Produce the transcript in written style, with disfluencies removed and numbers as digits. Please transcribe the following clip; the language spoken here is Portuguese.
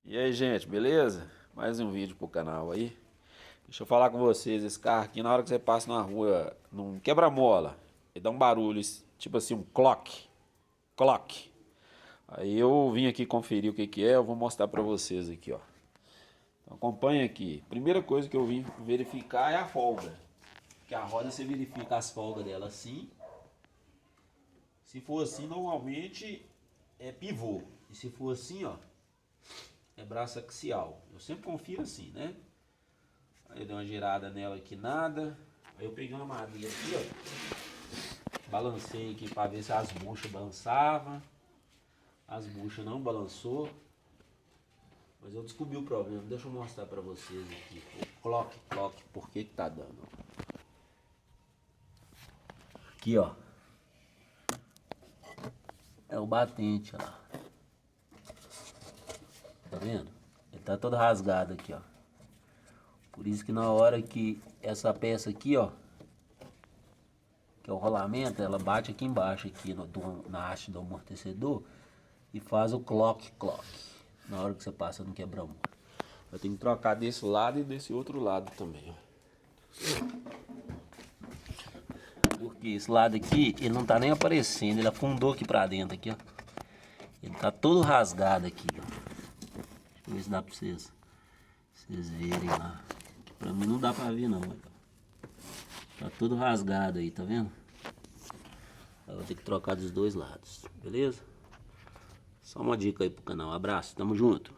E aí, gente, beleza? Mais um vídeo pro canal aí. Deixa eu falar com vocês, esse carro aqui, na hora que você passa na rua, num quebra-mola, ele dá um barulho, tipo assim, um clock, clock. Aí eu vim aqui conferir o que que é, eu vou mostrar pra vocês aqui, ó. Então acompanha aqui. Primeira coisa que eu vim verificar é a folga. Que a roda você verifica as folgas dela assim. Se for assim, normalmente é pivô. E se for assim, ó, é braço axial. Eu sempre confiro assim, né? Aí eu dei uma girada nela aqui, nada. Aí eu peguei uma madeira aqui, ó. Balancei aqui pra ver se as buchas balançavam. As buchas não balançou. Mas eu descobri o problema. Deixa eu mostrar pra vocês aqui. O clock, por que que tá dando? Aqui, ó. É o batente, ó. Tá vendo? Ele tá todo rasgado aqui, ó. Por isso que na hora que essa peça aqui, ó, que é o rolamento, ela bate aqui embaixo, aqui na haste do amortecedor e faz o clock. Na hora que você passa no quebra-mola. Eu tenho que trocar desse lado e desse outro lado também, ó. Porque esse lado aqui, ele não tá nem aparecendo, ele afundou aqui pra dentro, aqui, ó. Ele tá todo rasgado aqui, ó. Deixa eu ver se dá pra vocês verem lá. Aqui pra mim não dá pra ver não, ó. Tá todo rasgado aí, tá vendo? Eu vou ter que trocar dos dois lados, beleza? Só uma dica aí pro canal. Abraço, tamo junto.